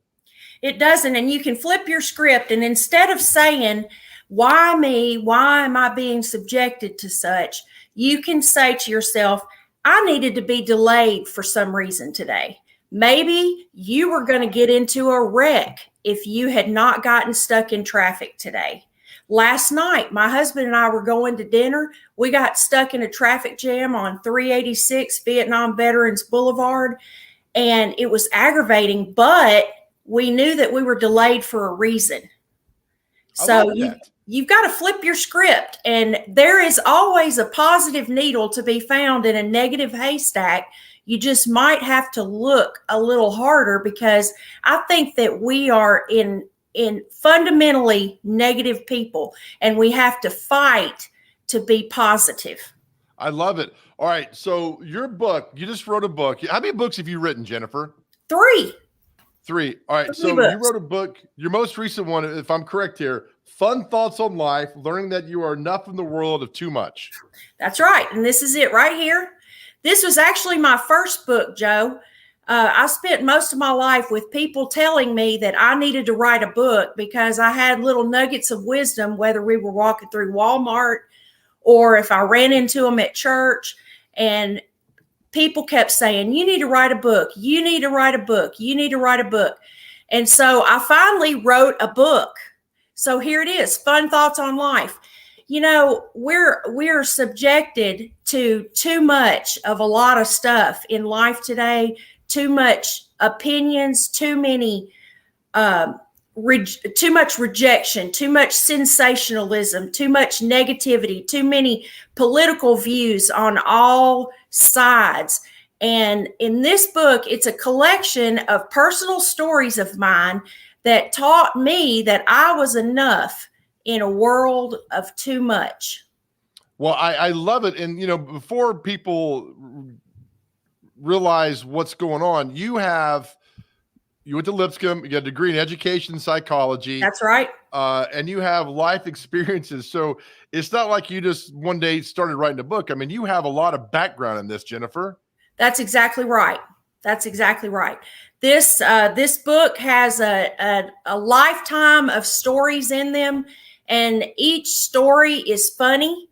It doesn't. And you can flip your script. And instead of saying, why me? Why am I being subjected to such? You can say to yourself, I needed to be delayed for some reason today. Maybe you were going to get into a wreck if you had not gotten stuck in traffic today. Last night, my husband and I were going to dinner. We got stuck in a traffic jam on 386 Vietnam Veterans Boulevard, and it was aggravating, but we knew that we were delayed for a reason. So you've got to flip your script, and there is always a positive needle to be found in a negative haystack. You just might have to look a little harder, because I think that we are in fundamentally negative people, and we have to fight to be positive. I love it. All right. So your book, you just wrote a book. How many books have you written, Jennifer? 3. 3. All right. 3 So books. you wrote a book. Your most recent one, if I'm correct here, Fun Thoughts on Life, learning that you are enough in the world of too much. That's right. And this is it right here. This was actually my first book, Joe. I spent most of my life with people telling me that I needed to write a book because I had little nuggets of wisdom, whether we were walking through Walmart or if I ran into them at church. And people kept saying, you need to write a book. You need to write a book. You need to write a book. And so I finally wrote a book. So here it is, Fun Thoughts on Life. You know, we're subjected to too much of a lot of stuff in life today, too much opinions, too many, too much rejection, too much sensationalism, too much negativity, too many political views on all sides. And in this book, it's a collection of personal stories of mine that taught me that I was enough in a world of too much. Well, I love it. And, you know, before people realize what's going on, you went to Lipscomb, you got a degree in education psychology. That's right. And you have life experiences. So it's not like you just one day started writing a book. I mean, you have a lot of background in this, Jennifer. That's exactly right. That's exactly right. This book has a lifetime of stories in them, and each story is funny.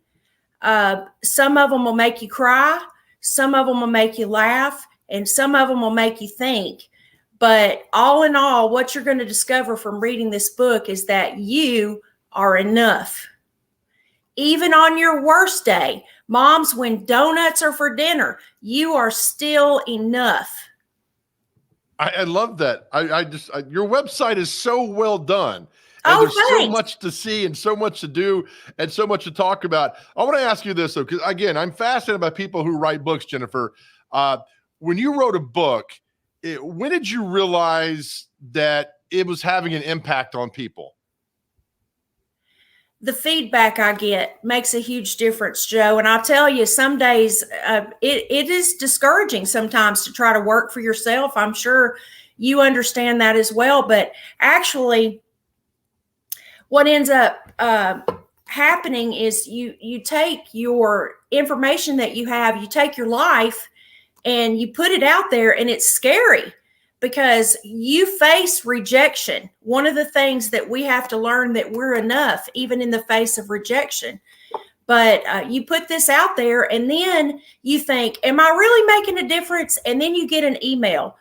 Some of them will make you cry. Some of them will make you laugh, and some of them will make you think. But all in all, what you're going to discover from reading this book is that you are enough. Even on your worst day, moms, when donuts are for dinner, you are still enough. I love that. Your website is so well done. And there's thanks. so much to see and so much to do and so much to talk about. I want to ask you this, though, because, again, I'm fascinated by people who write books, Jennifer. When you wrote a book, when did you realize that it was having an impact on people? The feedback I get makes a huge difference, Joe. And I'll tell you, some days it is discouraging sometimes to try to work for yourself. I'm sure you understand that as well. But actually, what ends up happening is you take your information that you have, you take your life, and you put it out there, and it's scary because you face rejection. One of the things that we have to learn that we're enough, even in the face of rejection. But you put this out there, and then you think, am I really making a difference? And then you get an email.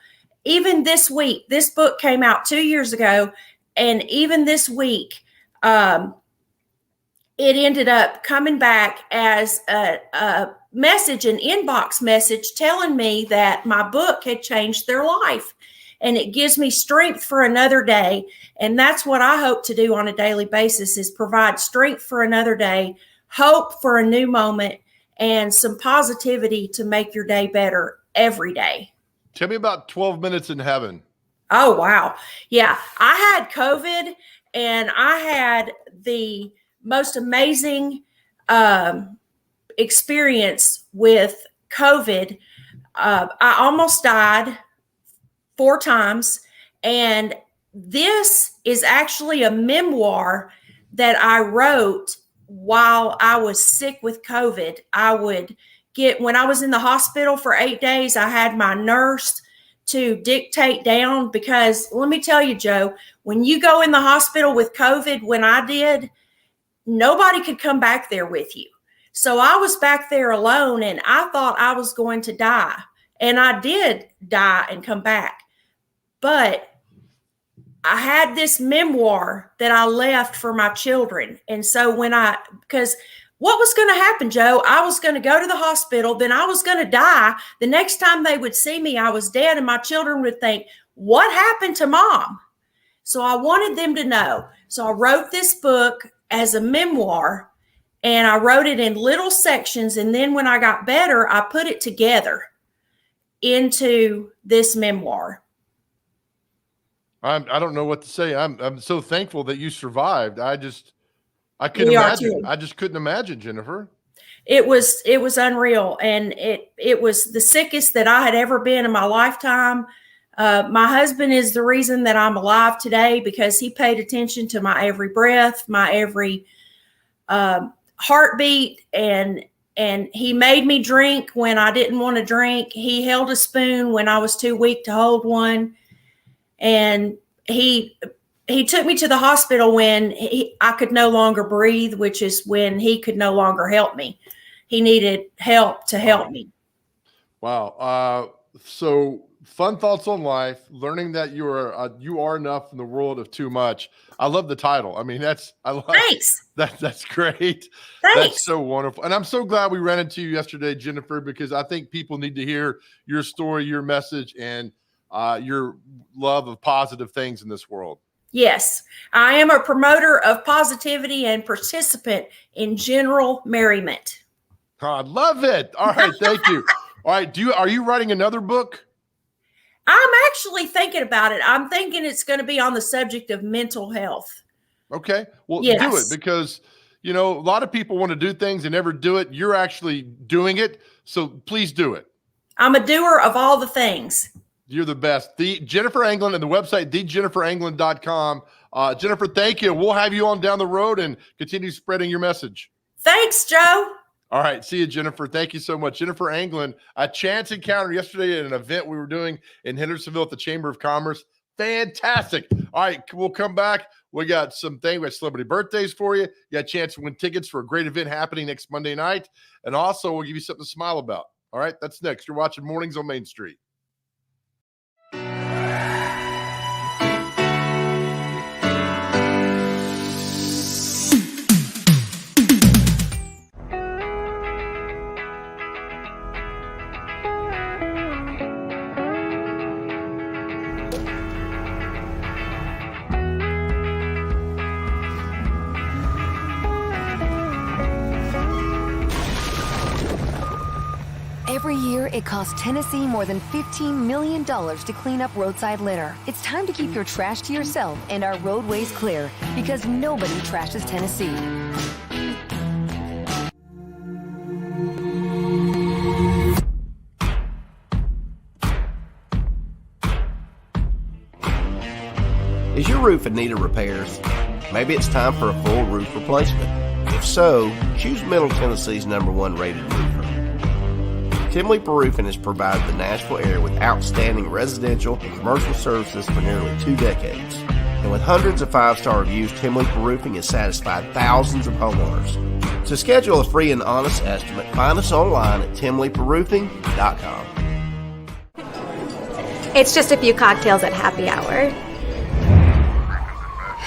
Even this week, this book came out 2 years ago, and even this week, it ended up coming back as a message, an inbox message telling me that my book had changed their life. And it gives me strength for another day. And that's what I hope to do on a daily basis, is provide strength for another day, hope for a new moment, and some positivity to make your day better every day. Tell me about 12 Minutes in Heaven. Oh, wow. Yeah. I had COVID, and I had the most amazing experience with COVID. I almost died 4 times. And this is actually a memoir that I wrote while I was sick with COVID. When I was in the hospital for 8 days, I had my nurse to dictate down, because let me tell you, Joe, when you go in the hospital with COVID, when I did, nobody could come back there with you. So I was back there alone, and I thought I was going to die. And I did die and come back. But I had this memoir that I left for my children. And so because what was going to happen, Joe? I was going to go to the hospital, then I was going to die. The next time they would see me, I was dead, and my children would think, what happened to Mom? So I wanted them to know. So I wrote this book as a memoir, and I wrote it in little sections. And then when I got better, I put it together into this memoir. I don't know what to say. I'm so thankful that you survived. I couldn't imagine. I just couldn't imagine, Jennifer. it was unreal. And it was the sickest that I had ever been in my lifetime. My husband is the reason that I'm alive today, because he paid attention to my every breath, my every heartbeat, and he made me drink when I didn't want to drink. He held a spoon when I was too weak to hold one. And he took me to the hospital when I could no longer breathe, which is when he could no longer help me. He needed help to help me. Wow. So fun thoughts on life, learning that you are enough in the world of too much. I love the title. I mean, thanks. That's great. Thanks. That's so wonderful. And I'm so glad we ran into you yesterday, Jennifer, because I think people need to hear your story, your message, and your love of positive things in this world. Yes, I am a promoter of positivity and participant in general merriment. Oh, I love it. All right. Thank you. All right. Are you writing another book? I'm actually thinking about it. I'm thinking it's going to be on the subject of mental health. Okay. Well, Yes. do it, because, a lot of people want to do things and never do it. You're actually doing it. So please do it. I'm a doer of all the things. You're the best. Jennifer Anglin, and the website, thejenniferanglin.com. Jennifer, thank you. We'll have you on down the road and continue spreading your message. Thanks, Joe. All right. See you, Jennifer. Thank you so much. Jennifer Anglin, a chance encounter yesterday at an event we were doing in Hendersonville at the Chamber of Commerce. Fantastic. All right. We'll come back. We got some things. We got celebrity birthdays for you. You got a chance to win tickets for a great event happening next Monday night. And also, we'll give you something to smile about. All right. That's next. You're watching Mornings on Main Street. Every year, it costs Tennessee more than $15 million to clean up roadside litter. It's time to keep your trash to yourself and our roadways clear, because nobody trashes Tennessee. Is your roof in need of repairs? Maybe it's time for a full roof replacement. If so, choose Middle Tennessee's #1 rated roofer. Tim Leeper Roofing has provided the Nashville area with outstanding residential and commercial services for nearly 2 decades. And with hundreds of 5-star reviews, Tim Leeper Roofing has satisfied thousands of homeowners. To schedule a free and honest estimate, find us online at timleeperroofing.com. It's just a few cocktails at happy hour.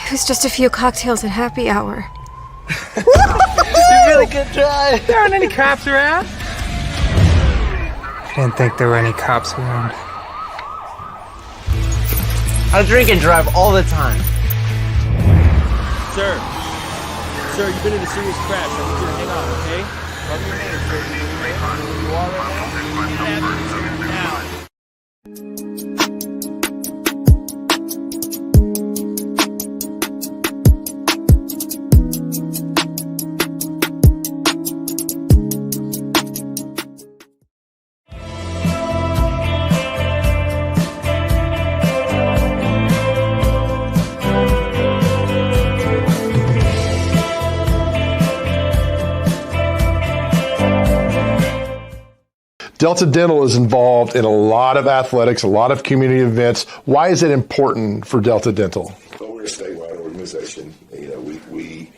It was just a few cocktails at happy hour. You really good try. There aren't any cops around. I didn't think there were any cops around. I drink and drive all the time. Sir, you've been in a serious crash. I need you to hang on, okay? Tell me your name, sir. Where you are right now? Delta Dental is involved in a lot of athletics, a lot of community events. Why is it important for Delta Dental? Well, we're a statewide organization. We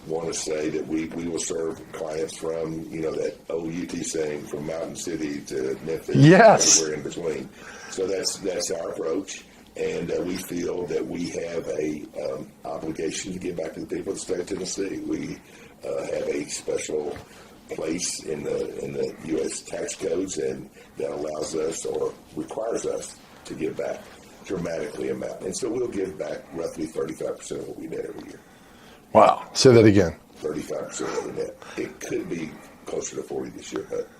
want to say that we will serve clients from, that old UT saying, from Mountain City to Memphis, yes, everywhere in between. So that's our approach, and we feel that we have a obligation to give back to the people of the state of Tennessee. We have a special place in the U.S. tax codes, and that allows us or requires us to give back dramatically amount. And so we'll give back roughly 35% of what we net every year. Wow. Say that again. 35% of the net. It could be closer to 40 this year, but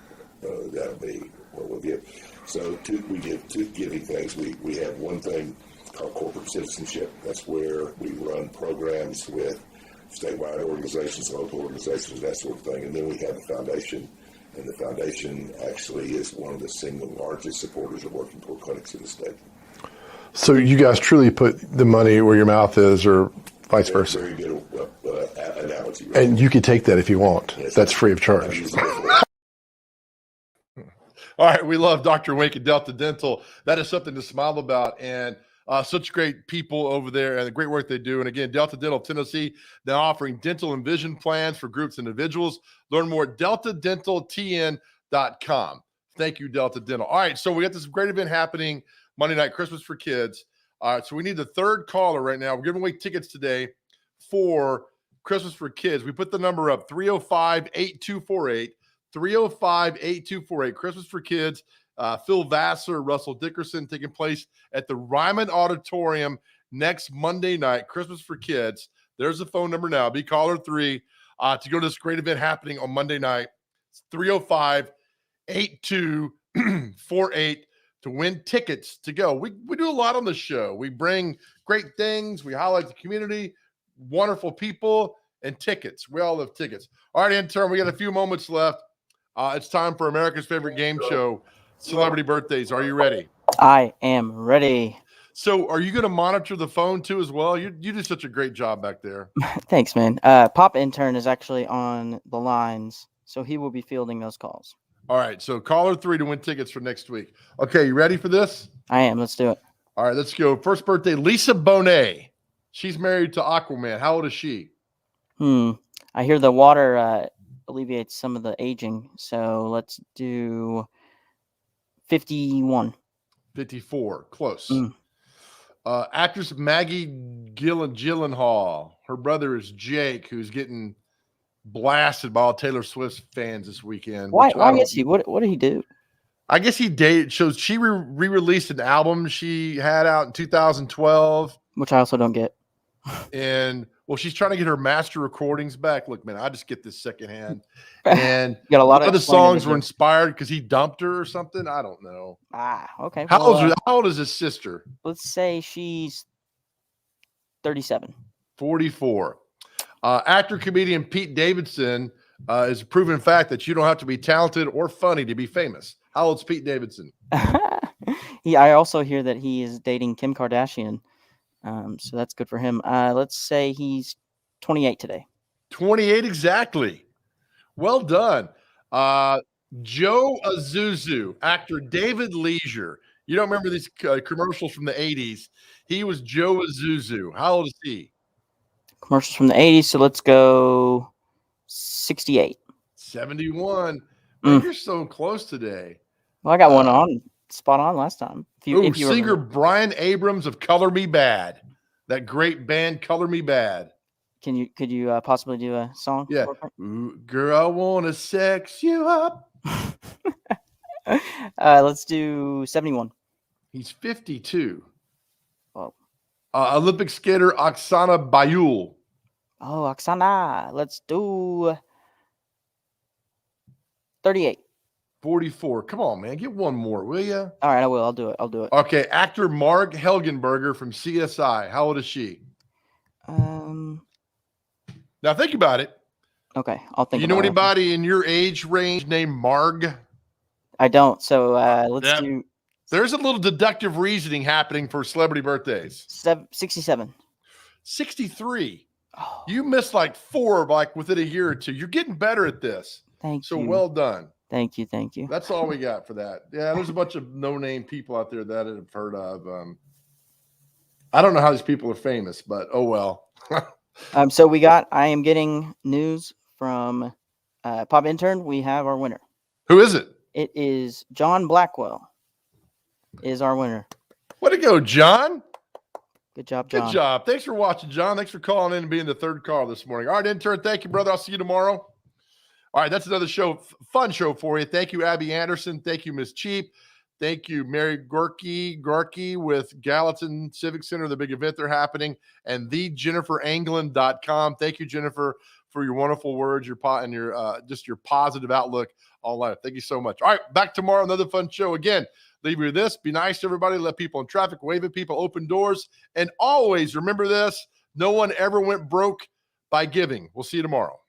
that'll be what we'll give. So we give 2 giving things. We have one thing called corporate citizenship. That's where we run programs with statewide organizations, local organizations, that sort of thing. And then we have the foundation, and the foundation actually is one of the single largest supporters of working poor clinics in the state. So you guys truly put the money where your mouth is, or vice versa. Very good analogy. Right? And you can take that if you want. Yes, that's free of charge. All right, we love Dr. Wink at Delta Dental. That is something to smile about, and such great people over there and the great work they do. And again, Delta Dental Tennessee, they're offering dental and vision plans for groups and individuals. Learn more at deltadentaltn.com. Thank you, Delta Dental. All right, so we got this great event happening Monday night, Christmas for Kids. All right, so we need the third caller right now. We're giving away tickets today for Christmas for Kids. We put the number up, 305-8248. 305-8248. Christmas for Kids. Phil Vassar, Russell Dickerson, taking place at the Ryman Auditorium next Monday night. Christmas for Kids. There's the phone number now. Be caller 3 to go to this great event happening on Monday night. It's 305-8248 to win tickets to go. We do a lot on the show. We bring great things. We highlight the community, wonderful people, and tickets. We all love tickets. All right, intern, we got a few moments left. It's time for America's favorite game show, Celebrity Birthdays. Are you ready? I am ready. So are you going to monitor the phone too as well? You do such a great job back there. Thanks, man. Pop Intern is actually on the lines, so he will be fielding those calls. All right, so caller 3 to win tickets for next week. Okay, you ready for this? I am. Let's do it. All right, let's go. First birthday, Lisa Bonet. She's married to Aquaman. How old is she? I hear the water alleviates some of the aging, so let's do 51. 54. Close. Actress Maggie Gyllenhaal. Her brother is Jake, who's getting blasted by all Taylor Swift fans this weekend. Why is he? What did he do? I guess he dated. Shows she re-released an album she had out in 2012, which I also don't get. And well, she's trying to get her master recordings back. Look, man, I just get this secondhand. And got a lot of the songs were inspired because he dumped her or something. I don't know. Okay. How old is his sister? Let's say she's 37. 44. Actor comedian Pete Davidson is a proven fact that you don't have to be talented or funny to be famous. How old's Pete Davidson? I also hear that he is dating Kim Kardashian. So that's good for him. Let's say he's 28 today. 28 exactly. Well done. Joe Azuzu, actor David Leisure. You don't remember these commercials from the 80s. He was Joe Azuzu. How old is he? Commercials from the 80s. So let's go 68. 71. Man, you're so close today. Well, I got one on. Spot on last time. If you singer remember. Brian Abrams of Color Me Bad, that great band Color Me Bad. Could you possibly do a song? Yeah. Ooh, girl, I wanna sex you up. Let's do 71. He's 52. Oh. Olympic skater Oksana Bayul. Oh, Oksana. Let's do 38. 44. Come on, man. Get one more, will you? All right, I will. I'll do it. Okay. Actor Marg Helgenberger from CSI. How old is she? Now think about it. Okay, I'll think. You know anybody in your age range named Marg? I don't. So let's do. There's a little deductive reasoning happening for celebrity birthdays. 67. 63. Oh. You missed like 4 within a year or 2. You're getting better at this. Thank you. So well done. Thank you. That's all we got for that. Yeah, there's a bunch of no-name people out there that I've heard of. I don't know how these people are famous, but oh well. So I am getting news from Pop Intern. We have our winner. Who is it? It is John Blackwell is our winner. Way to go, John. Good job, John. Good job. Thanks for watching, John. Thanks for calling in and being the third call this morning. All right, intern, thank you, brother. I'll see you tomorrow. All right, that's another fun show for you. Thank you, Abby Anderson. Thank you, Miss Cheap. Thank you, Mary Gorky with Gallatin Civic Center, the big event they're happening, and thejenniferanglin.com. Thank you, Jennifer, for your wonderful words, your just your positive outlook on life. Thank you so much. All right, back tomorrow, another fun show. Again, leave you with this. Be nice to everybody. Let people in traffic, wave at people, open doors. And always remember this, no one ever went broke by giving. We'll see you tomorrow.